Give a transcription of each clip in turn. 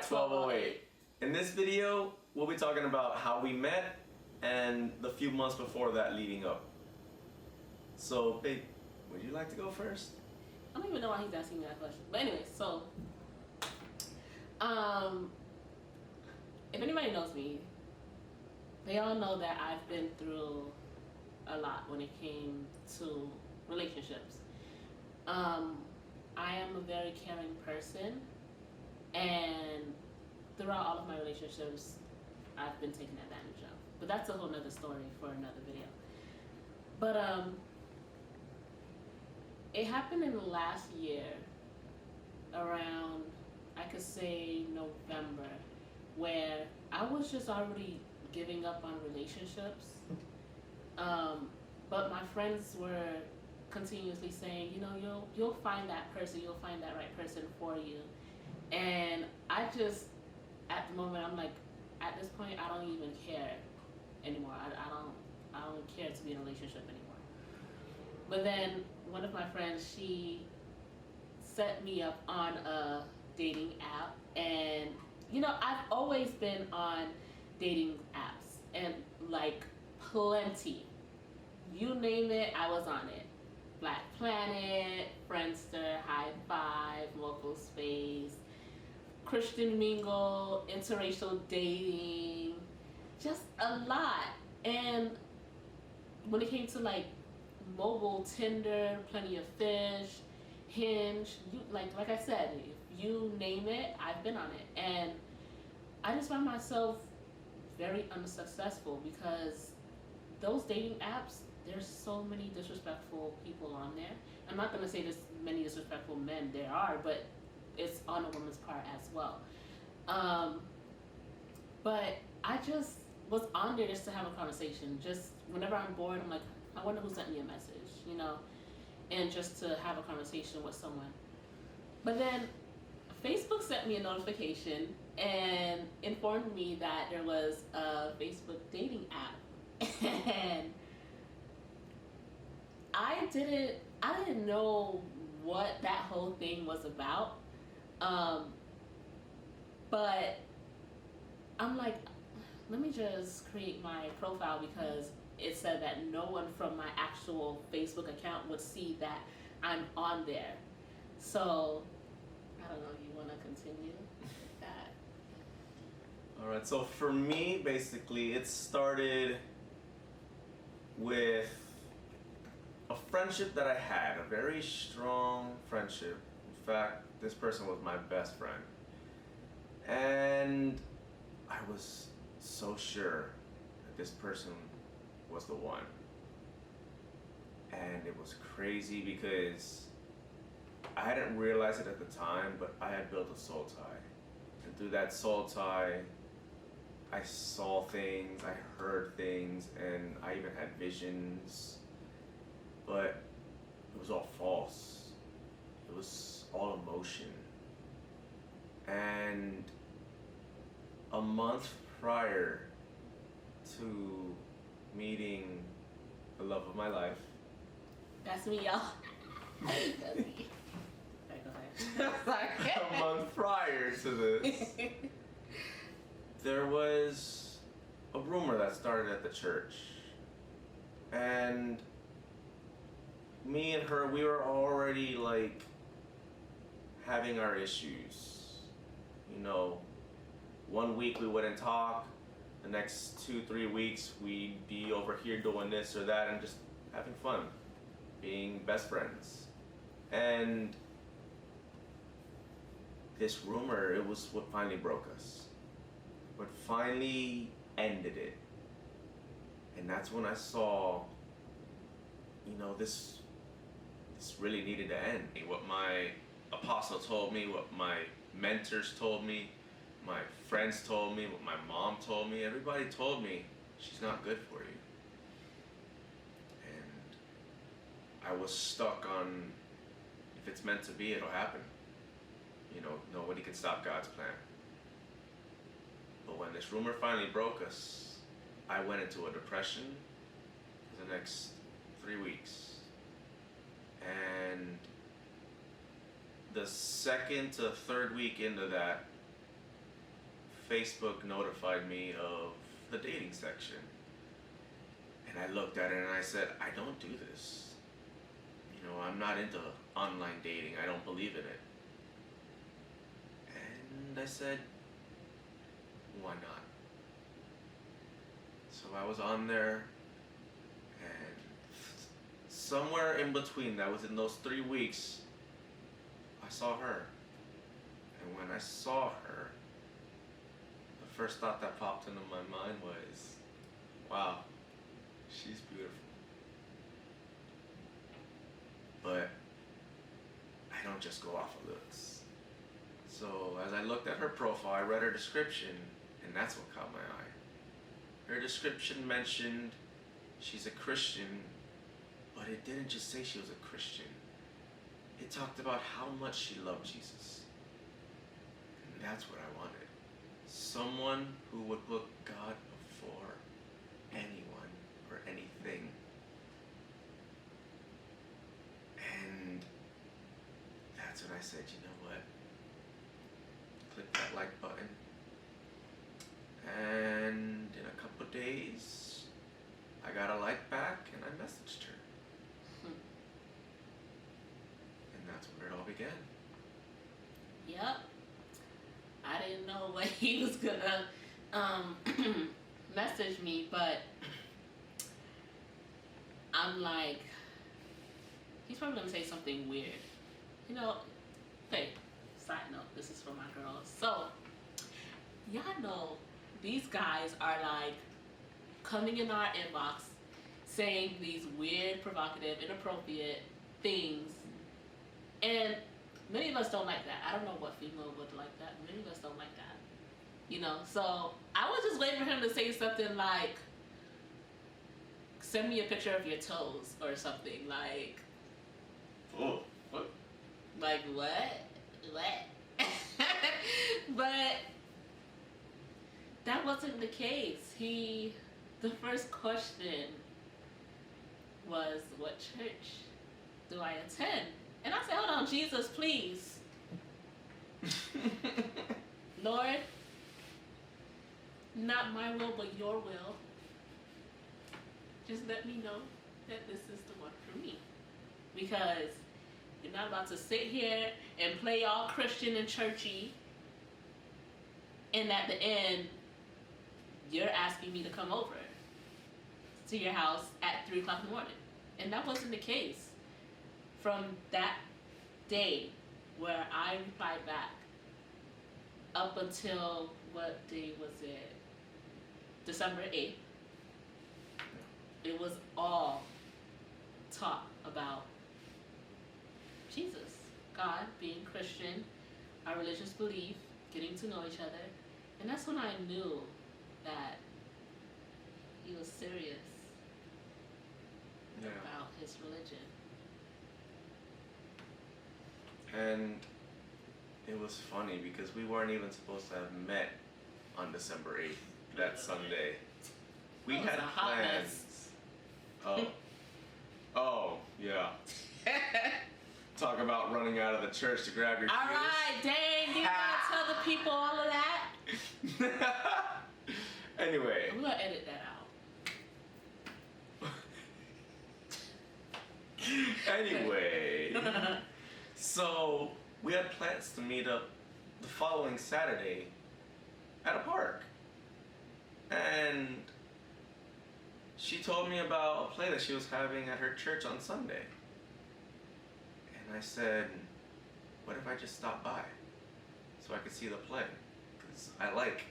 at 1208. In this video, we'll be talking about how we met and the few months before that leading up. So, babe, would you like to go first? I don't even know why he's asking me that question. But anyway, so, if anybody knows me, they all know that I've been through a lot when it came to relationships. I am a very caring person, and throughout all of my relationships, I've been taken advantage of. But that's a whole nother story for another video. But it happened in the last year, around, I could say November, where I was just already giving up on relationships. But my friends were continuously saying, you know, you'll find that person, you'll find that right person for you. And I just, at the moment, I'm like, at this point, I don't even care anymore. I don't care to be in a relationship anymore. But then one of my friends, she set me up on a dating app, and you know, I've always been on dating apps, and like plenty. You name it, I was on it. Black Planet, Friendster, High Five, Local Space, Christian Mingle, interracial dating, just a lot. And when it came to like mobile, Tinder, Plenty of Fish, Hinge, like I said, if you name it, I've been on it. And I just found myself very unsuccessful because those dating apps, there's so many disrespectful people on there. I'm not going to say there's many disrespectful men, there are, but it's on a woman's part as well. But I just was on there just to have a conversation. Just whenever I'm bored, I'm like, I wonder who sent me a message, you know, and just to have a conversation with someone. But then Facebook sent me a notification and informed me that there was a Facebook dating app. And I didn't know what that whole thing was about. But I'm like, let me just create my profile, because it said that no one from my actual Facebook account would see that I'm on there. So I don't know if you want to continue with that. All right, so for me, basically, it started with a friendship that I had, a very strong friendship. In fact, this person was my best friend. And I was so sure that this person was the one. And it was crazy because I hadn't realized it at the time, but I had built a soul tie. And through that soul tie, I saw things, I heard things, and I even had visions. But it was all false. It was all emotion. And a month prior to meeting the love of my life. That's me, y'all. That's me. Okay, go ahead. A month prior to this, there was a rumor that started at the church. And me and her, we were already like having our issues. You know, 1 week we wouldn't talk, the next 2-3 weeks we'd be over here doing this or that and just having fun, being best friends. And this rumor, it was what finally broke us, what finally ended it. And that's when I saw, you know, this really needed to end. What my apostle told me, what my mentors told me, my friends told me, what my mom told me, everybody told me, she's not good for you. And I was stuck on, if it's meant to be, it'll happen. You know, nobody can stop God's plan. But when this rumor finally broke us, I went into a depression for the next 3 weeks. And the second to third week into that, Facebook notified me of the dating section. And I looked at it and I said, I don't do this. You know, I'm not into online dating. I don't believe in it. And I said, why not? So I was on there, and somewhere in between that, within those 3 weeks, I saw her. And when I saw her, the first thought that popped into my mind was, wow, she's beautiful. But I don't just go off of looks. So as I looked at her profile, I read her description, and that's what caught my eye. Her description mentioned she's a Christian, but it didn't just say she was a Christian. It talked about how much she loved Jesus. And that's what I wanted. Someone who would put God before anyone or anything. And that's when I said, you know what? Click that like button. And in a couple days, I got a like back and I messaged her. And that's where it all began. Yep. I didn't know when he was gonna message me, but I'm like, he's probably gonna say something weird. You know, hey, side note, this is for my girls. So, y'all know these guys are like coming in our inbox saying these weird, provocative, inappropriate things. And many of us don't like that. I don't know what female would like that. Many of us don't like that. You know, so I was just waiting for him to say something like, send me a picture of your toes or something. Like, Oh, what? like what? What? But that wasn't the case. The first question was, what church do I attend? And I said, hold on, Jesus, please. Lord, not my will, but your will. Just let me know that this is the one for me. Because you're not about to sit here and play all Christian and churchy, and at the end, you're asking me to come over to your house at 3 o'clock in the morning. And that wasn't the case. From that day where I replied back up until, what day was it? December 8th. It was all talk about Jesus, God, being Christian, our religious belief, getting to know each other. And that's when I knew that he was serious about his religion. And it was funny because we weren't even supposed to have met on December 8th, that Sunday. We That was had a hot plans. mess. Oh, yeah. Talk about running out of the church to grab your All keys. right, dang, you gotta tell the people all of that. Anyway. I'm gonna edit that out. Anyway. So, we had plans to meet up the following Saturday at a park. And she told me about a play that she was having at her church on Sunday. And I said, what if I just stop by so I could see the play? Because I like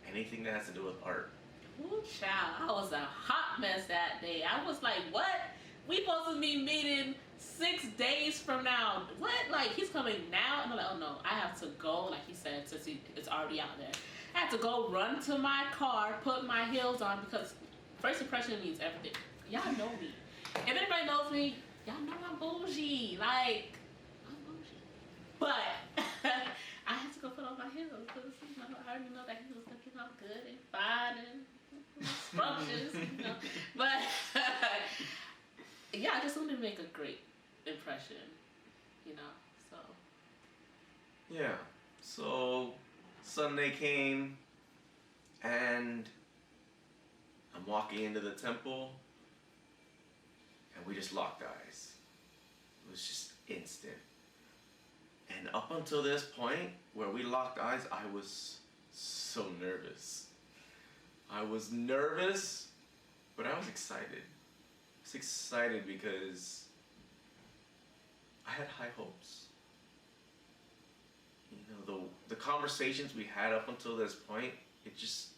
anything that has to do with art. Ooh, child, I was a hot mess that day. I was like, what? We supposed to be meeting 6 days from now. What? Like, he's coming now? And I'm like, oh no, I have to go, like he said, since it's already out there. I had to go run to my car, put my heels on, because first impression means everything. Y'all know me. If anybody knows me, y'all know I'm bougie. Like, I'm bougie. But I had to go put on my heels because I already know that he was looking all good and fine and scrumptious, you know. But yeah, I just wanted to make a great impression, you know. So Yeah. So Sunday came, And I'm walking into the temple, and we just locked eyes. It was just instant. And up until this point, where we locked eyes, I was so nervous. I was nervous, but I was excited. I was excited because I had high hopes. You know, the conversations we had up until this point, it just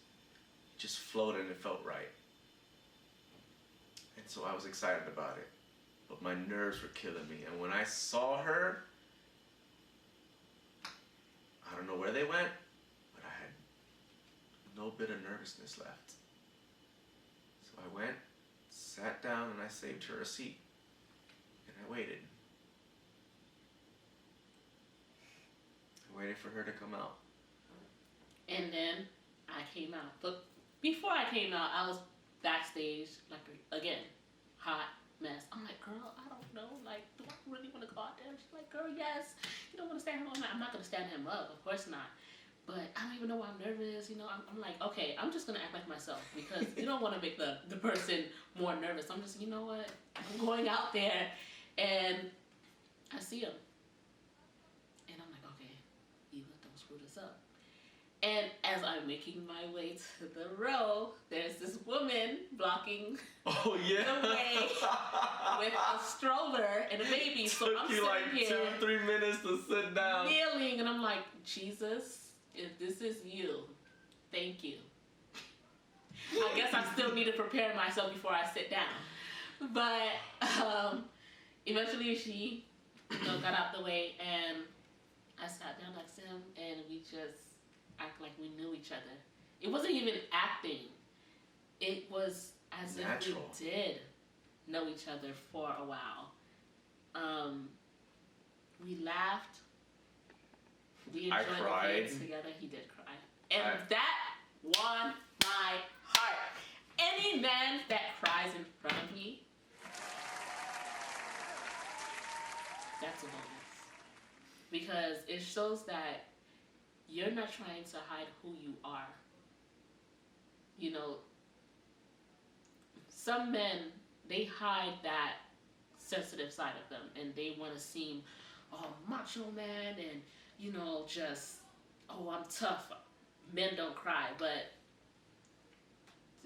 flowed and it felt right. And so I was excited about it. But my nerves were killing me. And when I saw her, I don't know where they went, but I had no bit of nervousness left. So I went, sat down, and I saved her a seat. And I waited. I waited for her to come out. And then I came out. But before I came out, I was backstage, like, again, hot mess. I'm like, girl, I don't know. Like, do I really want to go out there? And she's like, girl, yes. You don't want to stand him up? I'm not going to stand him up. Of course not. But I don't even know why I'm nervous. You know, I'm like, okay, I'm just going to act like myself because you don't want to make the person more nervous. I'm just, you know what? I'm going out there and I see him. And I'm like, okay, Eva, don't screw this up. And as I'm making my way to the row, there's this woman blocking Oh yeah. the way with a stroller and a baby. So I'm Took you sitting like here 2-3 minutes to sit down. kneeling, and I'm like, Jesus, if this is you, thank you. I guess I still need to prepare myself before I sit down. But eventually she got out the way, and I sat down next to him, and we just act like we knew each other. It wasn't even acting. It was as natural. if we did know each other for a while. We laughed. We enjoyed the cried. day together. He did cry. And that won my heart. Any man that cries in front of me, that's a bonus. Because it shows that you're not trying to hide who you are. You know, some men, they hide that sensitive side of them and they want to seem, oh, macho man and, you know, just, oh, I'm tough. Men don't cry. But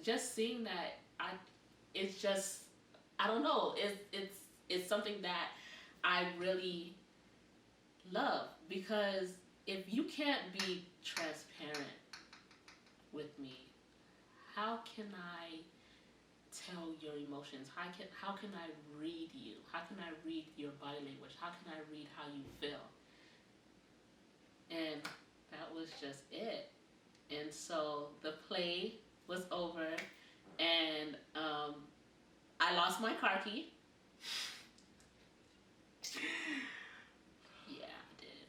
just seeing that, it's just, I don't know, it's something that I really love, because if you can't be transparent with me, how can I tell your emotions? How can I read you? How can I read your body language? How can I read how you feel? And that was just it. And so the play was over, and I lost my car key. Yeah, I did.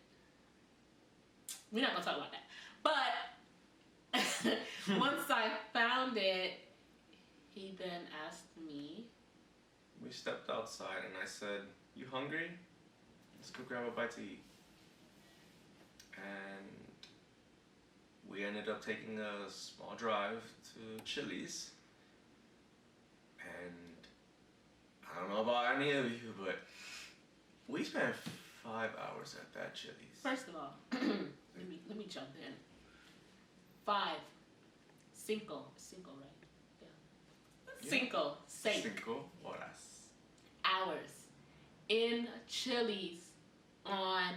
We're not gonna talk about that. But once I found it, he then asked me. We stepped outside and I said, "You hungry? Let's go grab a bite to eat." And we ended up taking a small drive to Chili's. And I don't know about any of you, but we spent 5 hours at that Chili's. First of all, let me jump in. 5, cinco, right? Yeah. Cinco, 6 5 horas. hours in Chili's on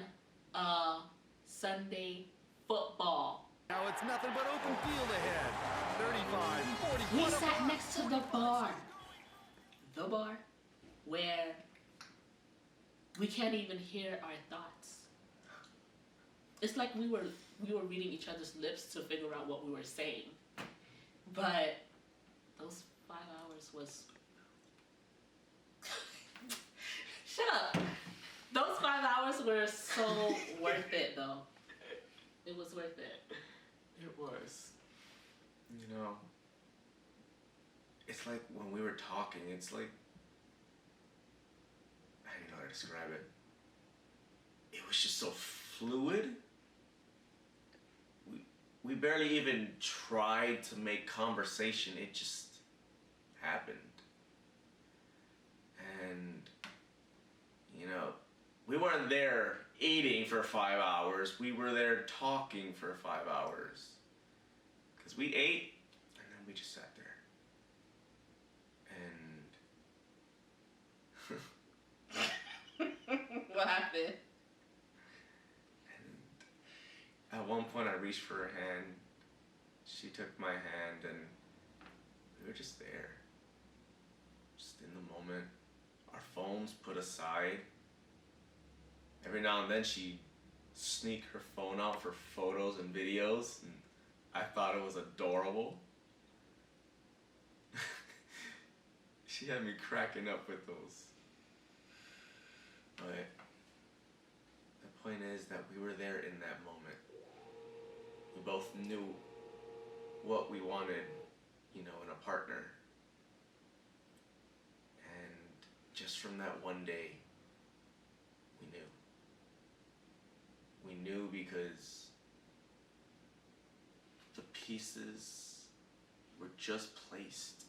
a Sunday football. Now it's nothing but open field ahead. 35, 40. We sat next to the bar. The bar where we can't even hear our thoughts. It's like we were reading each other's lips to figure out what we were saying. But those 5 hours was shut up. Those 5 hours were so worth it, though. It was worth it. It was. You know, it's like when we were talking, it's like, I don't know how to describe it. It was just so fluid. we barely even tried to make conversation. It just happened. And, you know, we weren't there eating for 5 hours. We were there talking for 5 hours. Because we ate, and then we just sat there. And What happened? at one point I reached for her hand. She took my hand, and we were just there. Just in the moment. Our phones put aside. Every now and then she'd sneak her phone out for photos and videos, and I thought it was adorable. She had me cracking up with those. But the point is that we were there in that moment. We both knew what we wanted, you know, in a partner. And just from that one day, we knew. We knew because the pieces were just placed.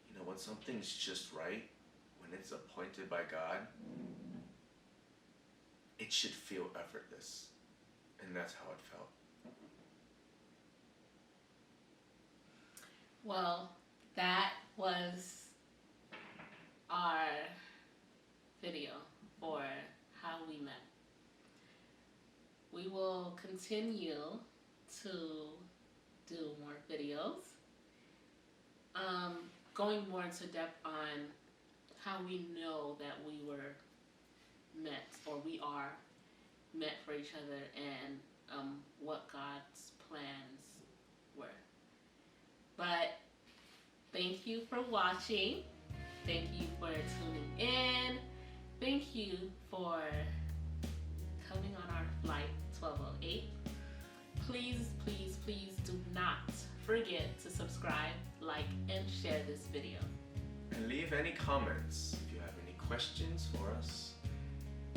You know, when something's just right, when it's appointed by God, it should feel effortless. And that's how it felt. Well, that was our video for how we met. We will continue to do more videos, going more into depth on how we know that we were meant, or we are meant for each other, and what God's plans were. But thank you for watching. Thank you for tuning in. Thank you for coming on our flight 1208. Please, please, please do not forget to subscribe, like, and share this video. And leave any comments if you have any questions for us,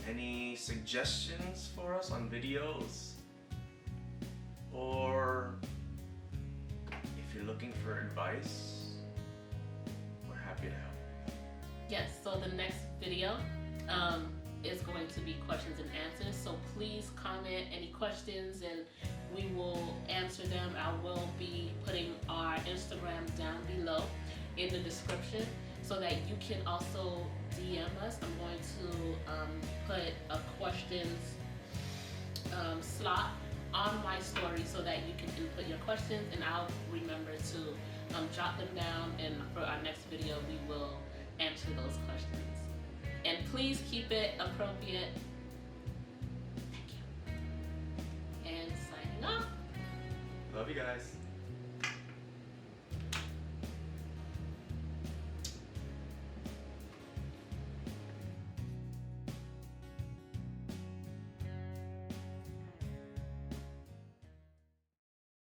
any suggestions for us on videos, or if you're looking for advice, we're happy to help. Yes, so the next video is going to be questions and answers. So please comment any questions and we will answer them. I will be putting our Instagram down below in the description so that you can also DM us. I'm going to put a questions slot on my story so that you can input your questions, and I'll remember to jot them down, and for our next video we will answer those questions. And please keep it appropriate